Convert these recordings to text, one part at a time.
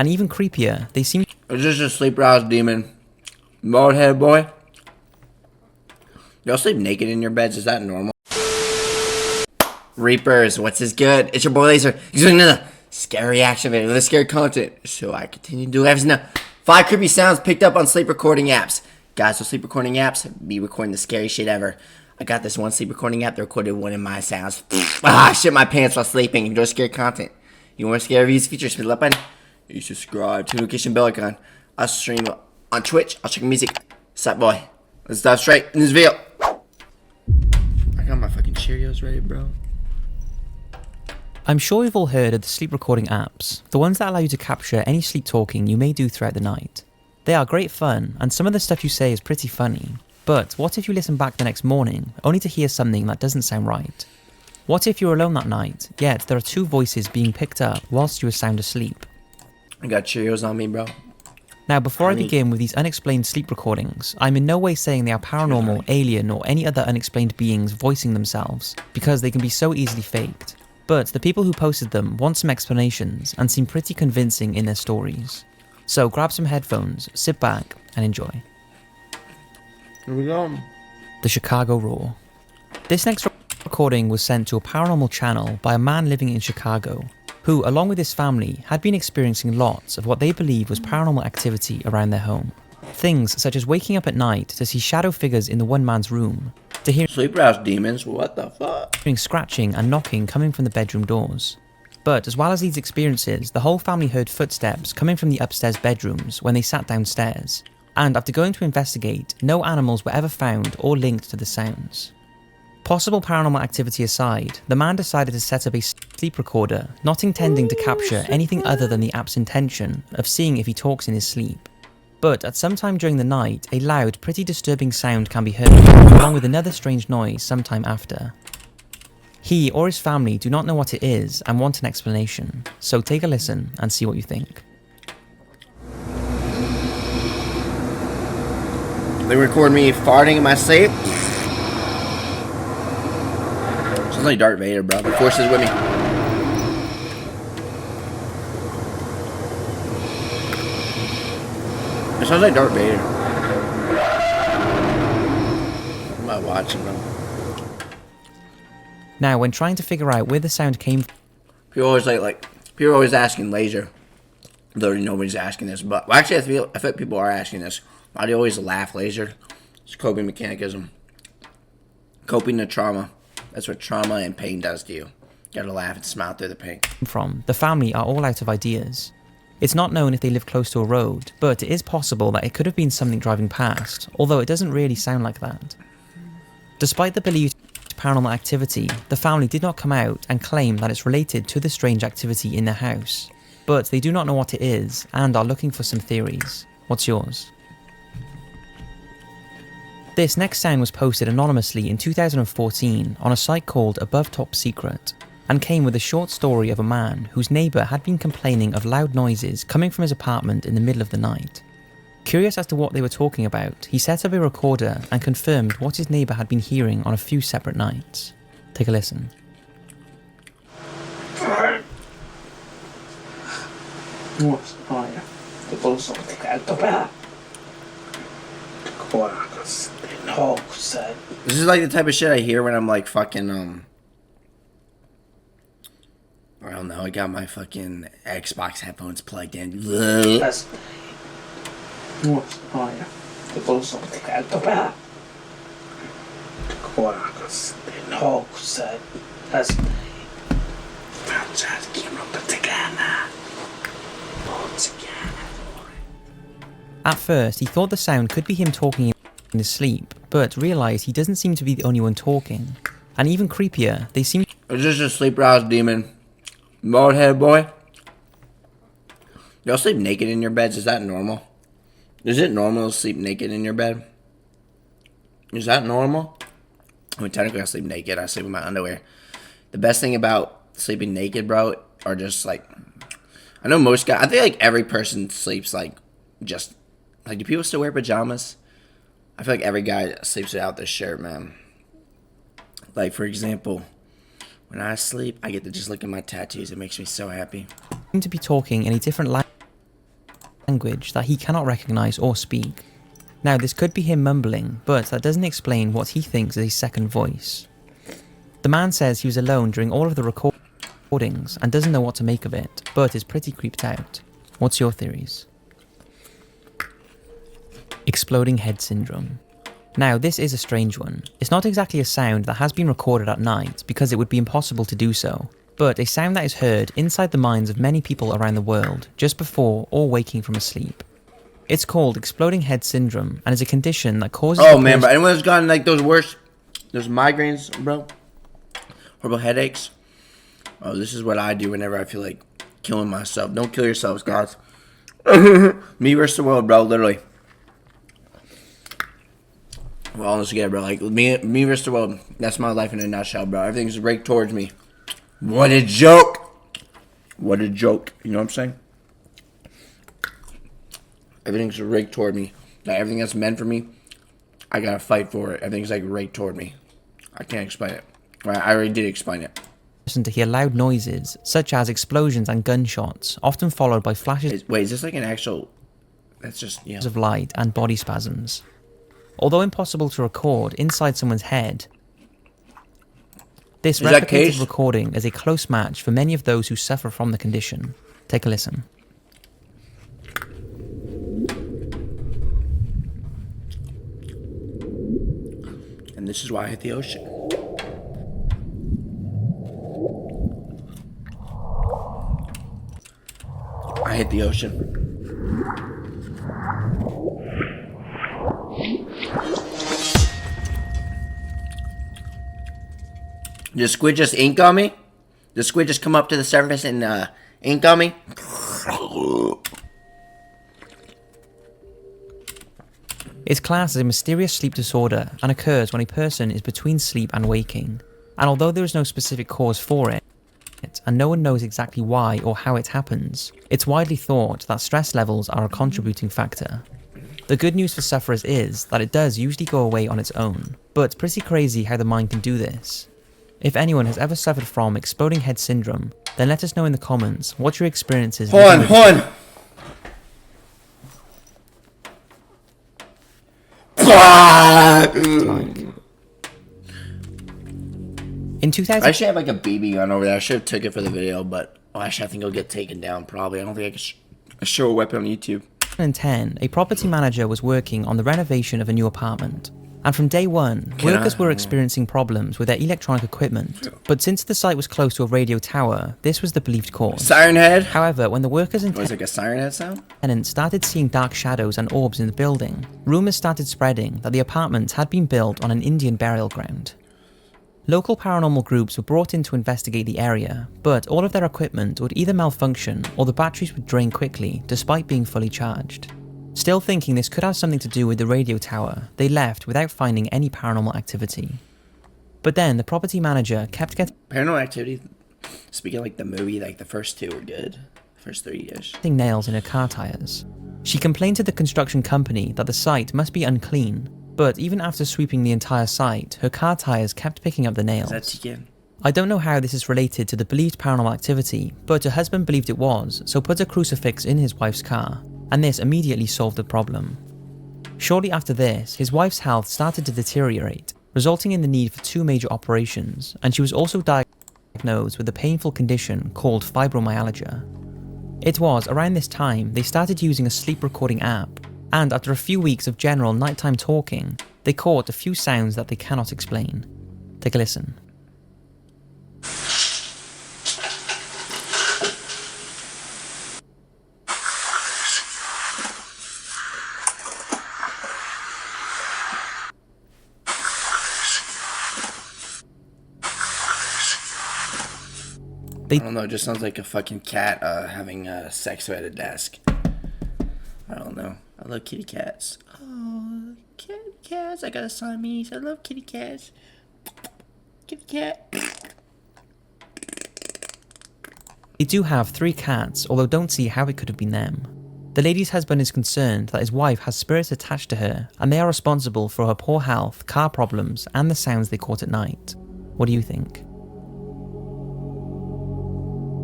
And even creepier, they seem... Is this a sleep aroused demon? Bald head boy? Y'all sleep naked in your beds? Is that normal? Reapers, what's this good? It's your boy Laser. He's doing another scary reaction video with the scary content. So I continue to do everything now. 5 creepy sounds picked up on sleep recording apps. Guys, with sleep recording apps, be recording the scariest shit ever. I got this one sleep recording app that recorded one of my sounds. I shit my pants while sleeping. Enjoy scary content. You want scary reviews, features, hit the like button. You subscribe to notification bell icon. I'll stream on Twitch. I'll check music. Sup, boy. Let's dive straight in this video. I got my fucking Cheerios ready, bro. I'm sure you've all heard of the sleep recording apps, the ones that allow you to capture any sleep talking you may do throughout the night. They are great fun, and some of the stuff you say is pretty funny. But what if you listen back the next morning, only to hear something that doesn't sound right? What if you're alone that night, yet there are 2 voices being picked up whilst you are sound asleep? I got Cheerios on me, bro. Now, before I begin with these unexplained sleep recordings, I'm in no way saying they are paranormal, alien, or any other unexplained beings voicing themselves, because they can be so easily faked. But the people who posted them want some explanations and seem pretty convincing in their stories. So grab some headphones, sit back, and enjoy. Here we go. The Chicago Roar. This next recording was sent to a paranormal channel by a man living in Chicago, who, along with his family, had been experiencing lots of what they believe was paranormal activity around their home. Things such as waking up at night to see shadow figures in the one man's room, to hear sleep aroused demons, what the fuck? Hearing scratching and knocking coming from the bedroom doors. But as well as these experiences, the whole family heard footsteps coming from the upstairs bedrooms when they sat downstairs, and after going to investigate, no animals were ever found or linked to the sounds. Possible paranormal activity aside, the man decided to set up a sleep recorder, not intending to capture anything other than the app's intention of seeing if he talks in his sleep. But at some time during the night, a loud, pretty disturbing sound can be heard, along with another strange noise sometime after. He or his family do not know what it is and want an explanation, so take a listen and see what you think. They record me farting in my sleep. Sounds like Darth Vader, bro. The Force is with me. It sounds like Darth Vader. What am I watching, bro? Now, when trying to figure out where the sound came from, People always people are always asking Laser. Though nobody's asking this, but well, actually, I feel people are asking this. Why do you always laugh, Laser? It's coping mechanism. Coping to trauma. That's what trauma and pain does to you. You gotta laugh and smile through the pain. the family are all out of ideas. It's not known if they live close to a road, but it is possible that it could have been something driving past, although it doesn't really sound like that. Despite the believed paranormal activity, the family did not come out and claim that it's related to the strange activity in their house, but they do not know what it is and are looking for some theories. What's yours? This next sound was posted anonymously in 2014 on a site called Above Top Secret, and came with a short story of a man whose neighbour had been complaining of loud noises coming from his apartment in the middle of the night. Curious as to what they were talking about, he set up a recorder and confirmed what his neighbour had been hearing on a few separate nights. Take a listen. This is like the type of shit I hear when I'm like fucking I don't know, I got my fucking Xbox headphones plugged in. At first, he thought the sound could be him talking in his sleep, but realised he doesn't seem to be the only one talking. And even creepier, they seem... Is this a sleep aroused demon? Bald head boy? Y'all sleep naked in your beds? Is that normal? Is it normal to sleep naked in your bed? Is that normal? I mean, technically I sleep naked. I sleep in my underwear. The best thing about sleeping naked, bro, are just like... I know most guys... I think like every person sleeps like just... Like, do people still wear pajamas? I feel like every guy sleeps without their shirt, man. Like, for example... When I sleep, I get to just look at my tattoos. It makes me so happy. to be talking in a different language language that he cannot recognize or speak. Now, this could be him mumbling, but that doesn't explain what he thinks is a second voice. The man says he was alone during all of the recordings and doesn't know what to make of it, but is pretty creeped out. What's your theories? Exploding head syndrome. Now, this is a strange one. It's not exactly a sound that has been recorded at night because it would be impossible to do so, but a sound that is heard inside the minds of many people around the world just before or waking from a sleep. It's called exploding head syndrome and is a condition that causes... Oh man, but anyone that's gotten like those migraines, bro, horrible headaches. Oh, this is what I do whenever I feel like killing myself. Don't kill yourselves, guys. Me versus the world, bro, literally. Well, all this together, bro. Like me versus the world. That's my life in a nutshell, bro. Everything's raked towards me. What a joke! What a joke. You know what I'm saying? Everything's raked toward me. Like everything that's meant for me, I gotta fight for it. Everything's like raked toward me. I can't explain it. I already did explain it. To hear loud noises, such as explosions and gunshots, often followed by flashes Wait, is this like an actual... That's just, yeah. of light and body spasms. Although impossible to record inside someone's head, this replicated recording is a close match for many of those who suffer from the condition. Take a listen. And this is why I hit the ocean. I hit the ocean. Did the squid just ink on me? Did the squid just come up to the surface and ink on me? It's classed as a mysterious sleep disorder and occurs when a person is between sleep and waking. And although there is no specific cause for it, and no one knows exactly why or how it happens, it's widely thought that stress levels are a contributing factor. The good news for sufferers is that it does usually go away on its own, but pretty crazy how the mind can do this. If anyone has ever suffered from exploding head syndrome, then let us know in the comments what your experience is. Hold on. In 2000, I should have like a BB gun over there. I should have took it for the video, but actually I think it'll get taken down probably. I don't think I can show a weapon on YouTube. In 2010, a property manager was working on the renovation of a new apartment. And from day one, workers were experiencing problems with their electronic equipment. But since the site was close to a radio tower, this was the believed cause. Siren head? However, when the workers and was like a siren head sound? tenants started seeing dark shadows and orbs in the building, rumors started spreading that the apartment had been built on an Indian burial ground. Local paranormal groups were brought in to investigate the area, but all of their equipment would either malfunction or the batteries would drain quickly despite being fully charged. Still thinking this could have something to do with the radio tower, they left without finding any paranormal activity. But then the property manager kept getting paranormal activity, speaking like the movie, like the first two were good. First 3 years. Nails in her car tires. She complained to the construction company that the site must be unclean, but even after sweeping the entire site, her car tires kept picking up the nails. That's again. I don't know how this is related to the believed paranormal activity, but her husband believed it was, so put a crucifix in his wife's car, and this immediately solved the problem. Shortly after this, his wife's health started to deteriorate, resulting in the need for 2 major operations, and she was also diagnosed with a painful condition called fibromyalgia. It was around this time they started using a sleep recording app, and after a few weeks of general nighttime talking, they caught a few sounds that they cannot explain. Take a listen. I don't know, it just sounds like a fucking cat having sex at a desk. I don't know. I love kitty cats. Oh, kitty cats. I got a Siamese. I love kitty cats. Kitty cat. They do have 3 cats, although don't see how it could have been them. The lady's husband is concerned that his wife has spirits attached to her, and they are responsible for her poor health, car problems, and the sounds they caught at night. What do you think?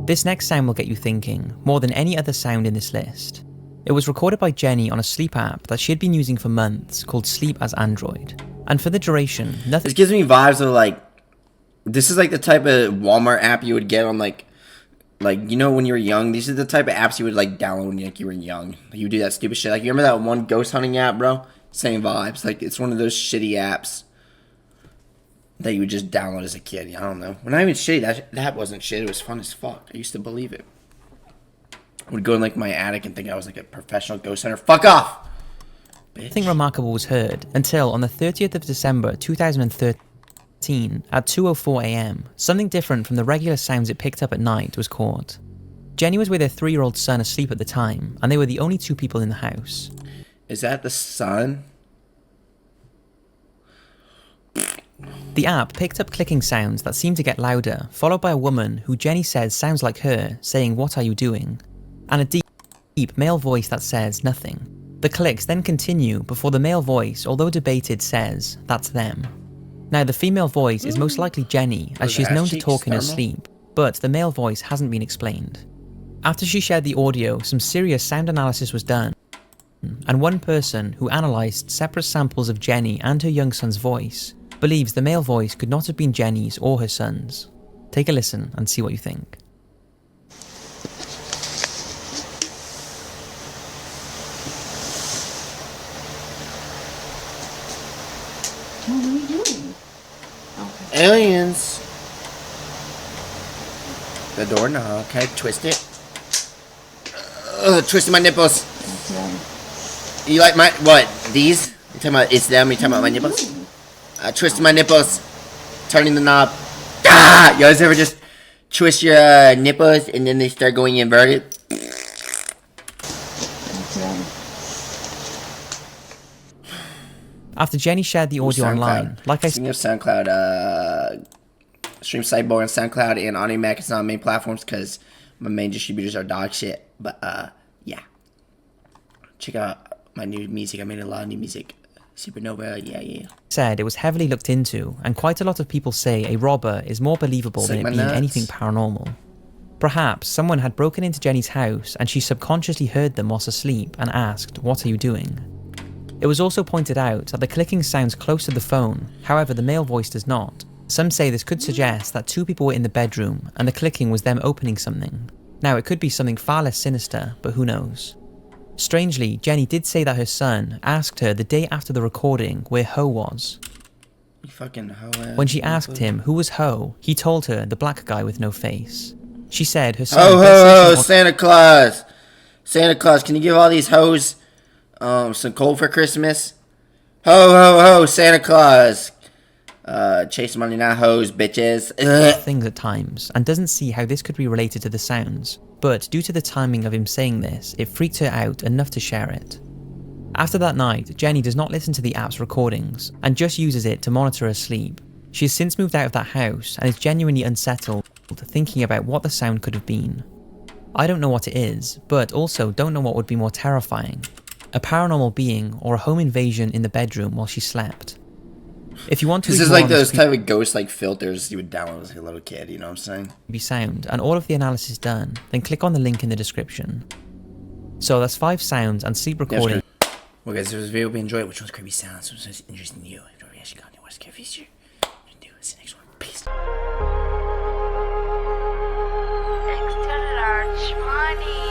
This next sound will get you thinking, more than any other sound in this list. It was recorded by Jenny on a sleep app that she had been using for months called Sleep as Android. And for the duration, nothing... This gives me vibes of like, this is like the type of Walmart app you would get on like, you know, when you were young, these are the type of apps you would like download when you were young. Like, you would do that stupid shit. Like, you remember that one ghost hunting app, bro? Same vibes. Like, it's one of those shitty apps that you would just download as a kid. I don't know. Well, not even shitty. That wasn't shit. It was fun as fuck. I used to believe it. I would go in like my attic and think I was like a professional ghost hunter. Fuck off! Bitch. Nothing remarkable was heard until on the 30th of December 2013 at 2:04 a.m, something different from the regular sounds it picked up at night was caught. Jenny was with her 3-year-old son asleep at the time, and they were the only 2 people in the house. Is that the son? The app picked up clicking sounds that seemed to get louder, followed by a woman who Jenny says sounds like her, saying, "What are you doing?" and a deep male voice that says nothing. The clicks then continue before the male voice, although debated, says, "That's them." Now, the female voice is most likely Jenny, as she's known to talk in her sleep, but the male voice hasn't been explained. After she shared the audio, some serious sound analysis was done, and one person who analysed separate samples of Jenny and her young son's voice believes the male voice could not have been Jenny's or her son's. Take a listen and see what you think. What are you doing? Aliens. The doorknob. Okay, twist it. Twisting my nipples. Okay. You like my what? These? You talking about it's them? You talking about my nipples? Twisting my nipples. Turning the knob. Ah! You guys ever just twist your nipples and then they start going inverted? Okay. After Jenny shared the audio online, like I Speaking of SoundCloud, stream Sidebar on SoundCloud and Audio Mac is not main platforms because my main distributors are dog shit. But yeah, check out my new music. I made a lot of new music. Supernova, yeah. said, it was heavily looked into, and quite a lot of people say a robber is more believable than it being anything paranormal. Perhaps someone had broken into Jenny's house and she subconsciously heard them whilst asleep and asked, "What are you doing?" It was also pointed out that the clicking sounds close to the phone, however the male voice does not. Some say this could suggest that 2 people were in the bedroom and the clicking was them opening something. Now, it could be something far less sinister, but who knows. Strangely, Jenny did say that her son asked her the day after the recording where Ho was. You fucking hoe. When she asked him who was Ho, he told her the black guy with no face. She said her son... Ho, Santa Claus! Santa Claus, can you give all these hoes some coal for Christmas? Ho, Santa Claus! Chase money, not hoes, bitches. things at times, and doesn't see how this could be related to the sounds, but due to the timing of him saying this, it freaked her out enough to share it. After that night, Jenny does not listen to the app's recordings, and just uses it to monitor her sleep. She has since moved out of that house, and is genuinely unsettled, thinking about what the sound could have been. I don't know what it is, but also don't know what would be more terrifying. A paranormal being, or a home invasion in the bedroom while she slept. If you want to... This is like those type of ghost like filters you would download as a little kid, you know what I'm saying? ...be sound, and all of the analysis done, then click on the link in the description. So that's 5 sounds and sleep recording. Well guys, if this video, hope you enjoyed. Which one's creepy sounds? Which one's interesting to you? If you actually got any what's scary feature, do this next one. Peace. Extra large money.